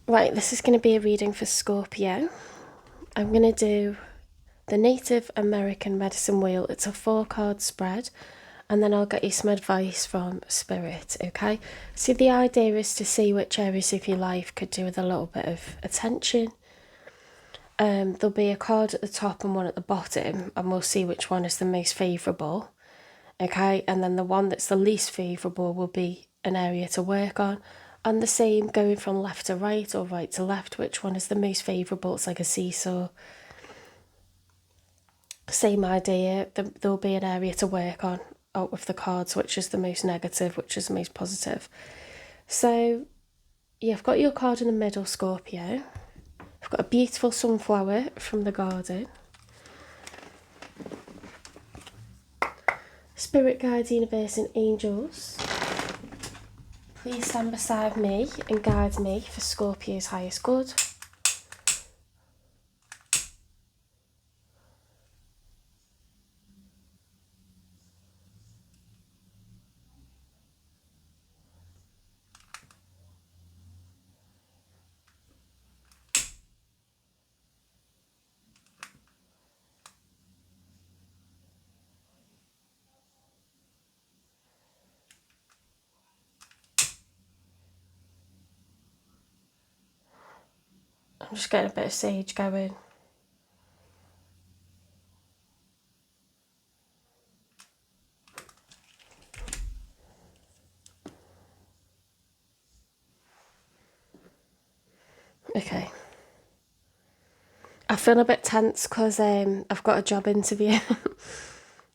Right, this is going to be a reading for Scorpio. I'm going to do the Native American Medicine Wheel. It's a 4-card spread, and then I'll get you some advice from Spirit, okay? So the idea is to see which areas of your life could do with a little bit of attention. There'll be a card at the top and one at the bottom, and we'll see which one is the most favourable, okay? And then the one that's the least favourable will be an area to work on. And the same going from left to right or right to left, which one is the most favourable. It's like a seesaw. Same idea, there'll be an area to work on out of the cards, which is the most negative, which is the most positive. So you've got your card in the middle, Scorpio. I've got a beautiful sunflower from the garden. Spirit guides, universe and angels, please stand beside me and guide me for Scorpio's highest good. I'm just getting a bit of sage going. Okay. I feel a bit tense because I've got a job interview.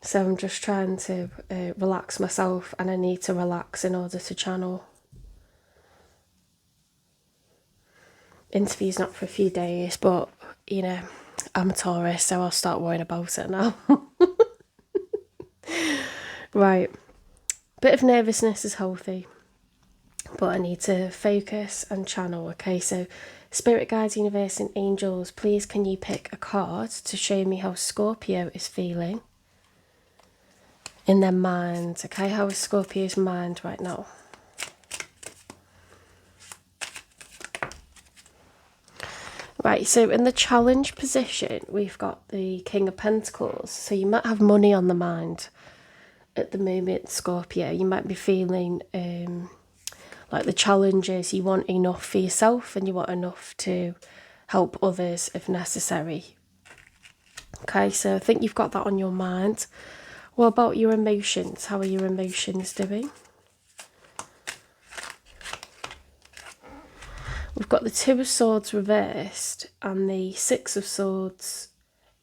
So I'm just trying to relax myself, and I need to relax in order to channel. Interview's not for a few days, but you know, I'm a Taurus, so I'll start worrying about it now. Right. Bit of nervousness is healthy, but I need to focus and channel, okay? So, Spirit guides, universe, and angels, please can you pick a card to show me how Scorpio is feeling in their mind, okay? How is Scorpio's mind right now? Right, so in the challenge position, we've got the King of Pentacles. So you might have money on the mind at the moment, Scorpio. You might be feeling like the challenge is you want enough for yourself and you want enough to help others if necessary. Okay, so I think you've got that on your mind. What about your emotions? How are your emotions doing? We've got the Two of Swords reversed and the Six of Swords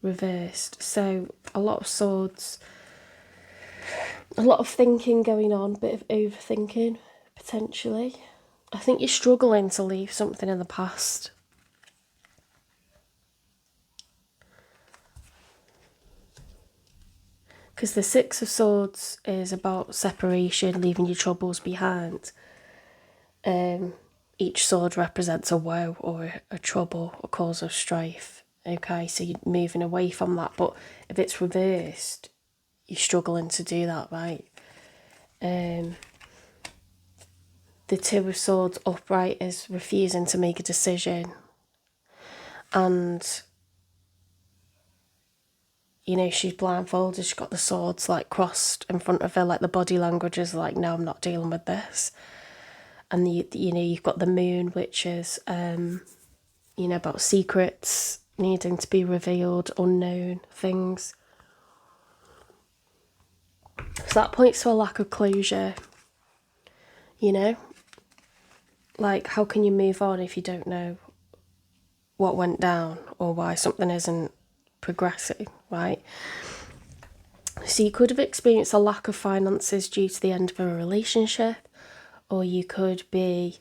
reversed. So a lot of swords, a lot of thinking going on, a bit of overthinking potentially. I think you're struggling to leave something in the past. Because the Six of Swords is about separation, leaving your troubles behind. Each sword represents a woe or a trouble, a cause of strife. Okay, so you're moving away from that. But if it's reversed, you're struggling to do that, right? The Two of Swords upright is refusing to make a decision. And, you know, she's blindfolded, she's got the swords like crossed in front of her, like the body language is like, no, I'm not dealing with this. And you know, you've got the moon, which is you know, about secrets needing to be revealed, unknown things. So that points to a lack of closure, you know? Like, how can you move on if you don't know what went down or why something isn't progressing, right? So you could have experienced a lack of finances due to the end of a relationship, or you could be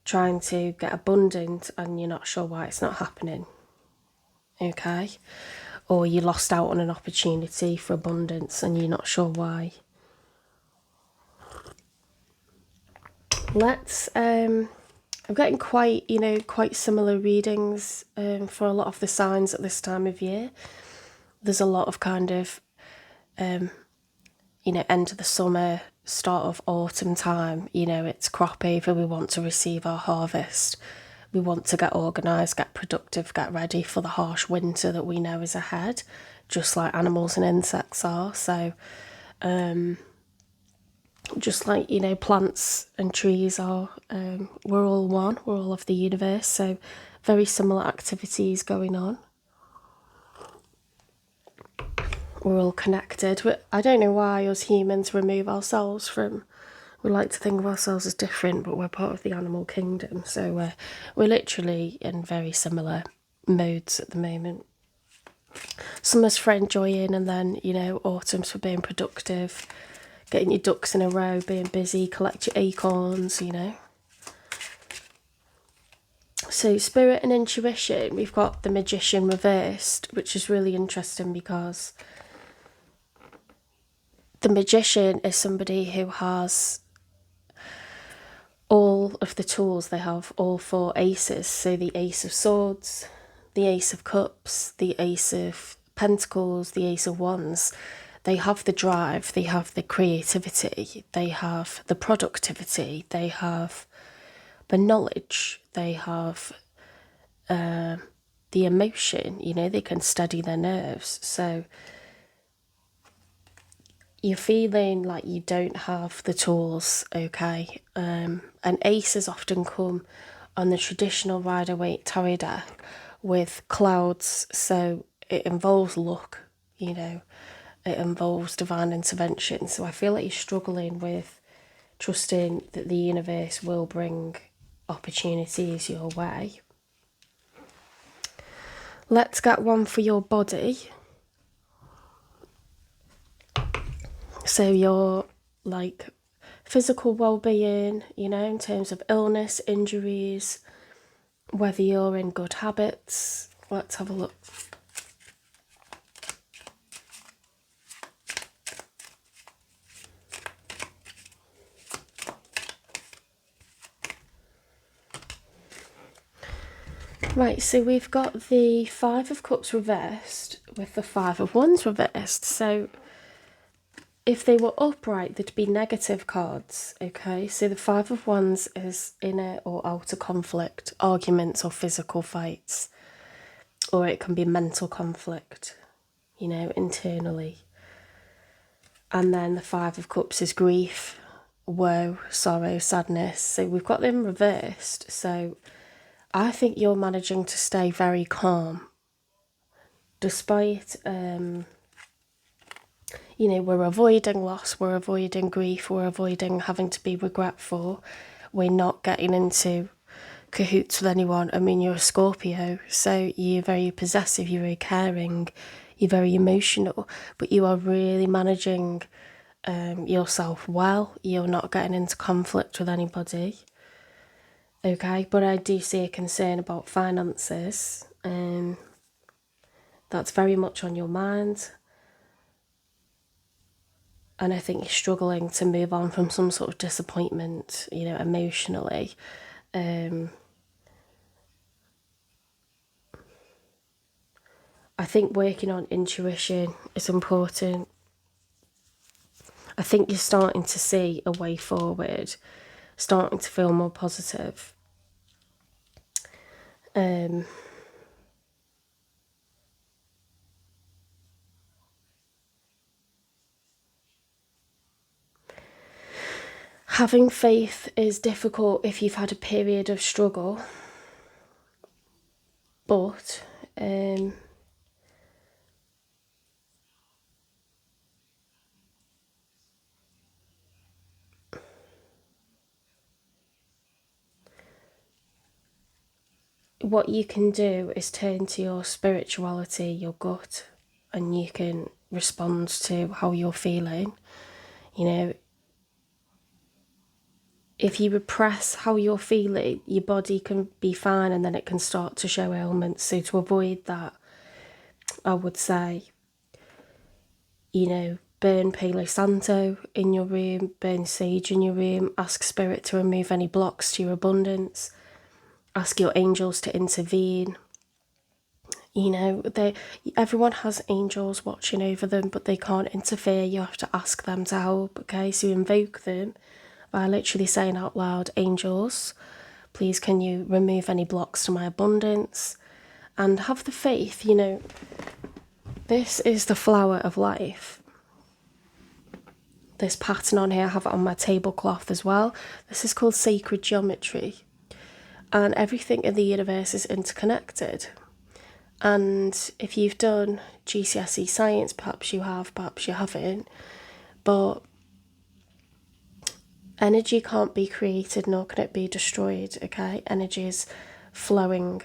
trying to get abundant and you're not sure why it's not happening, okay? Or you lost out on an opportunity for abundance and you're not sure why. I'm getting quite, you know, quite similar readings for a lot of the signs at this time of year. There's a lot of kind of, you know, end of the summer, start of autumn time, you know, it's crop over, we want to receive our harvest. we want to get organised, get productive, get ready for the harsh winter that we know is ahead, just like animals and insects are. So just like, you know, plants and trees are, we're all one, we're all of the universe, so very similar activities going on. We're all connected. I don't know why us humans remove ourselves from, we like to think of ourselves as different, but we're part of the animal kingdom, so we're literally in very similar modes at the moment. Summer's for enjoying, and then, you know, autumn's for being productive, getting your ducks in a row, being busy, collect your acorns, you know. So spirit and intuition, we've got the magician reversed, which is really interesting because the magician is somebody who has all of the tools. They have all four aces. So the ace of swords, the ace of cups, the ace of pentacles, the ace of wands. They have the drive, they have the creativity, they have the productivity, they have the knowledge, they have the emotion, you know, they can steady their nerves. So you're feeling like you don't have the tools, okay? And aces often come on the traditional Rider-Waite tarot deck with clouds, so it involves luck, you know, it involves divine intervention. So I feel like you're struggling with trusting that the universe will bring opportunities your way. Let's get one for your body. So your, like, physical well-being, you know, in terms of illness, injuries, whether you're in good habits. Let's have a look. Right, so we've got the Five of Cups reversed with the Five of Wands reversed. So if they were upright, they'd be negative cards, okay? So the Five of Wands is inner or outer conflict, arguments or physical fights. Or it can be mental conflict, you know, internally. And then the Five of Cups is grief, woe, sorrow, sadness. So we've got them reversed. So I think you're managing to stay very calm. Despite, you know, we're avoiding loss, we're avoiding grief, we're avoiding having to be regretful. We're not getting into cahoots with anyone. I mean, you're a Scorpio, so you're very possessive, you're very caring, you're very emotional, but you are really managing yourself well. You're not getting into conflict with anybody, okay? But I do see a concern about finances, that's very much on your mind, and I think you're struggling to move on from some sort of disappointment, you know, emotionally. I think working on intuition is important. I think you're starting to see a way forward, starting to feel more positive. Having faith is difficult if you've had a period of struggle, but what you can do is turn to your spirituality, your gut, and you can respond to how you're feeling. You know, if you repress how you're feeling, your body can be fine and then it can start to show ailments. So to avoid that, I would say, you know, burn Palo Santo in your room, burn sage in your room, ask spirit to remove any blocks to your abundance, ask your angels to intervene. You know, everyone has angels watching over them, but they can't interfere. You have to ask them to help, okay? So you invoke them by literally saying out loud, angels, Please can you remove any blocks to my abundance? And have the faith, you know, this is the flower of life. This pattern on here, I have it on my tablecloth as well. This is called sacred geometry. And everything in the universe is interconnected. And if you've done GCSE science, perhaps you have, perhaps you haven't, but energy can't be created nor can it be destroyed, okay? Energy is flowing.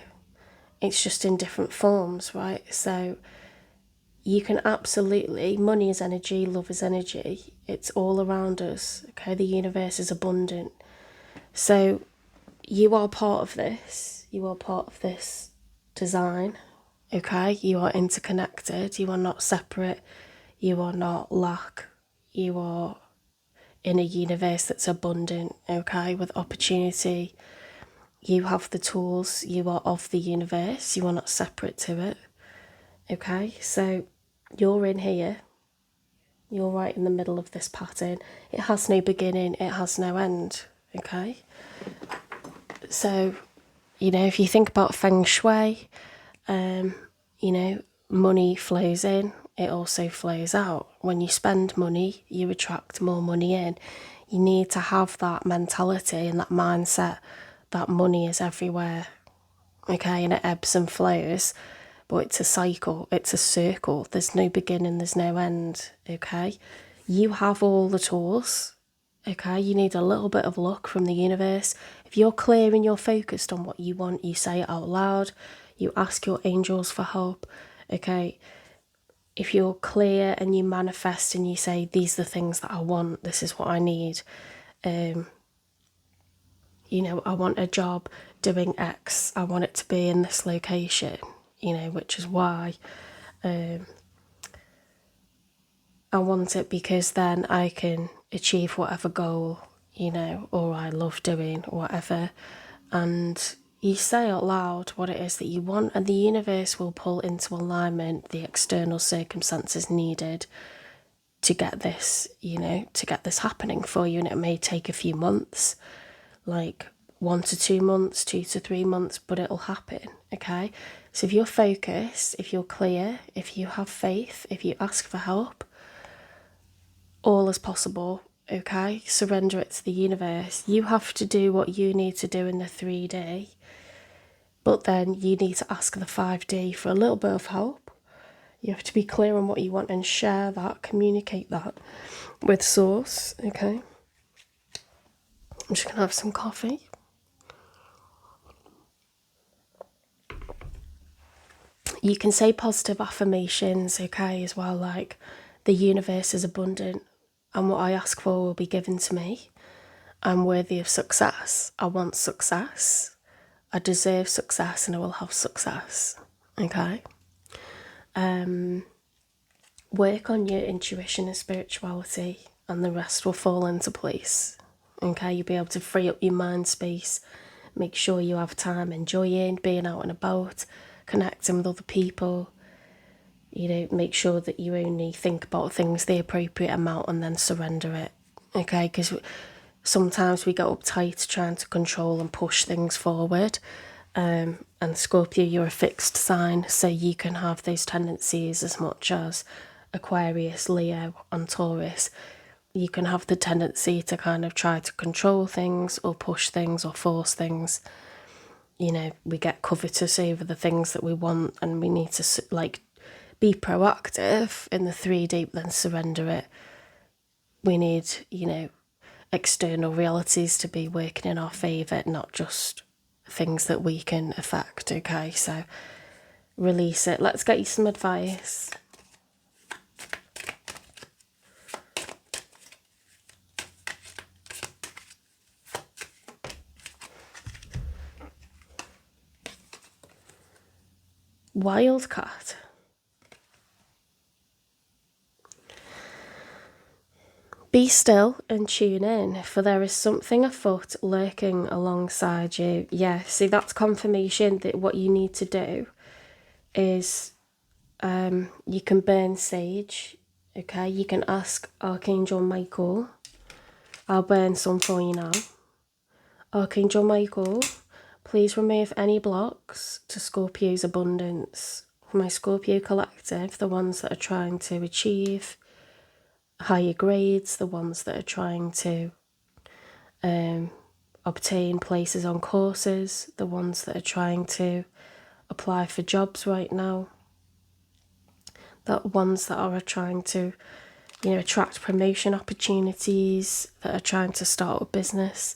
It's just in different forms, right? So you can absolutely, money is energy, love is energy. It's all around us, okay? The universe is abundant. So you are part of this. You are part of this design, okay? You are interconnected. You are not separate. You are not lack. You are in a universe that's abundant, okay, with opportunity. You have the tools. You are of the universe. You are not separate to it, okay? So you're in here. You're right in the middle of this pattern. It has no beginning. It has no end, okay? So, you know, if you think about feng shui, you know, money flows in, it also flows out. When you spend money, you attract more money in. You need to have that mentality and that mindset that money is everywhere, okay, and it ebbs and flows, but it's a cycle, it's a circle. There's no beginning, there's no end, okay? You have all the tools, okay? You need a little bit of luck from the universe. If you're clear and you're focused on what you want, you say it out loud, you ask your angels for help, okay? If you're clear and you manifest and you say, these are the things that I want, this is what I need, you know, I want a job doing X, I want it to be in this location, you know, which is why I want it, because then I can achieve whatever goal, you know, or I love doing, whatever. And you say out loud what it is that you want, and the universe will pull into alignment the external circumstances needed to get this, you know, to get this happening for you. And it may take a few months, like 1 to 2 months, 2 to 3 months, but it'll happen, okay? So if you're focused, if you're clear, if you have faith, if you ask for help, all is possible, okay? Surrender it to the universe. You have to do what you need to do in the 3D, but then you need to ask the 5D for a little bit of help. You have to be clear on what you want and share that, communicate that with Source, okay? I'm just going to have some coffee. You can say positive affirmations, okay, as well, like the universe is abundant and what I ask for will be given to me. I'm worthy of success. I want success. I deserve success and I will have success, okay? Work on your intuition and spirituality and the rest will fall into place, okay? You'll be able to free up your mind space, make sure you have time enjoying being out and about, connecting with other people, you know, make sure that you only think about things the appropriate amount and then surrender it, okay? Because sometimes we get uptight trying to control and push things forward, and Scorpio, you're a fixed sign, so you can have those tendencies as much as Aquarius, Leo and Taurus. You can have the tendency to kind of try to control things or push things or force things. You know, we get covetous over the things that we want, and we need to like be proactive in the 3D, but then surrender it. We need, you know, external realities to be working in our favour, not just things that we can affect, okay? So release it. Let's get you some advice. Wildcat. Be still and tune in, for there is something afoot lurking alongside you. Yeah, see, that's confirmation that what you need to do is you can burn sage, okay? You can ask Archangel Michael. I'll burn some for you now. Archangel Michael, Please remove any blocks to Scorpio's abundance. For my Scorpio collective, the ones that are trying to achieve higher grades, the ones that are trying to obtain places on courses, the ones that are trying to apply for jobs right now, the ones that are trying to, attract promotion opportunities, that are trying to start a business.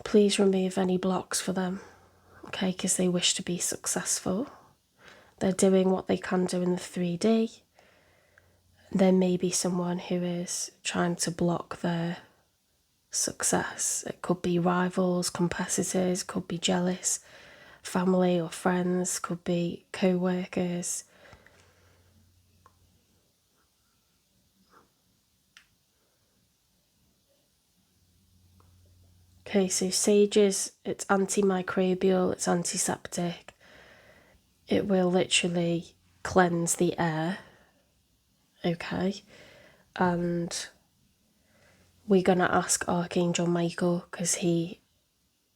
Please remove any blocks for them, okay, because they wish to be successful. They're doing what they can do in the 3D. There may be someone who is trying to block their success. It could be rivals, competitors, could be jealous, family or friends, could be co-workers. Okay, so sages, it's antimicrobial, it's antiseptic. It will literally cleanse the air, okay? And we're going to ask Archangel Michael, because he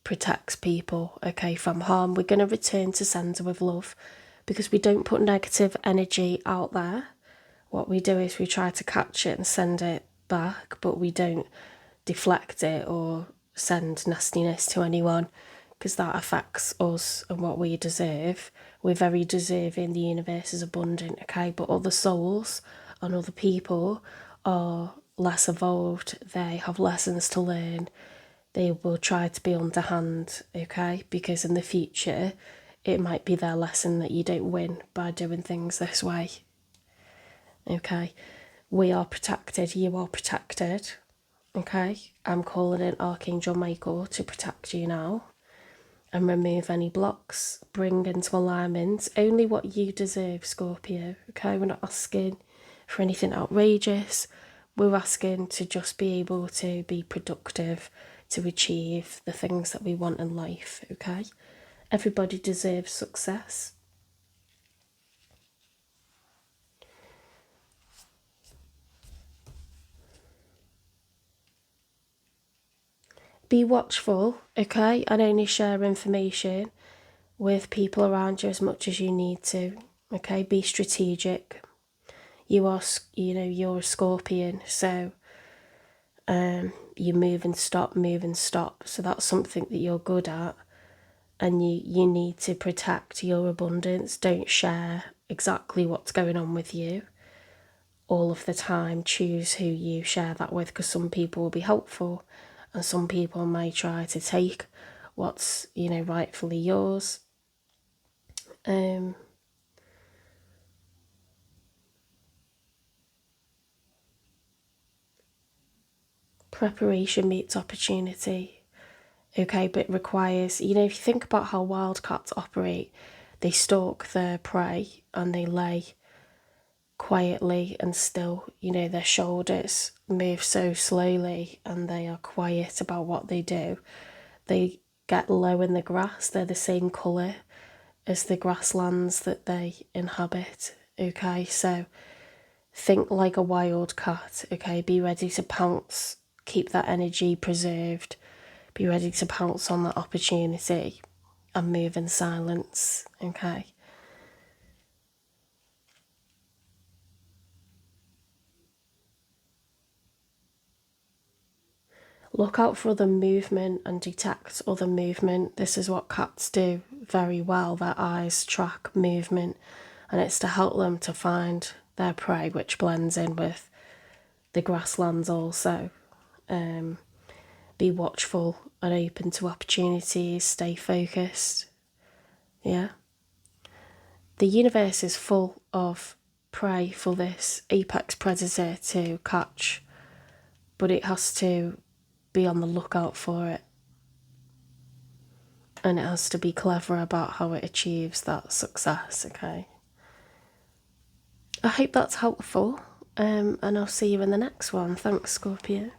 protects people, okay, from harm. We're going to return to sender with love, because we don't put negative energy out there. What we do is we try to catch it and send it back, but we don't deflect it or send nastiness to anyone, because that affects us and what we deserve. We're very deserving, the universe is abundant, okay, but other souls and other people are less evolved. They have lessons to learn. They will try to be underhand, okay, because in the future it might be their lesson that you don't win by doing things this way, okay. We are protected, you are protected, okay. I'm calling in Archangel Michael to protect you now and remove any blocks, bring into alignment only what you deserve, Scorpio, okay. We're not asking for anything outrageous. We're asking to just be able to be productive, to achieve the things that we want in life, okay. Everybody deserves success. Be watchful, okay, and only share information with people around you as much as you need to, okay. Be strategic. You're a Scorpion, so you move and stop, so that's something that you're good at, and you need to protect your abundance. Don't share exactly what's going on with you all of the time. Choose who you share that with, because some people will be helpful and some people may try to take what's rightfully yours. Preparation meets opportunity, okay, but it requires, if you think about how wildcats operate, they stalk their prey and they lay quietly and still. Their shoulders move so slowly and they are quiet about what they do. They get low in the grass. They're the same colour as the grasslands that they inhabit, okay. So think like a wild cat, okay. Be ready to pounce. Keep that energy preserved. Be ready to pounce on that opportunity and move in silence, okay. Look out for other movement and detect other movement. This is what cats do very well. Their eyes track movement, and it's to help them to find their prey, which blends in with the grasslands also. Be watchful and open to opportunities. Stay focused. Yeah. The universe is full of prey for this apex predator to catch, but it has to be on the lookout for it, and it has to be clever about how it achieves that success, okay. I hope that's helpful, and I'll see you in the next one. Thanks, Scorpio.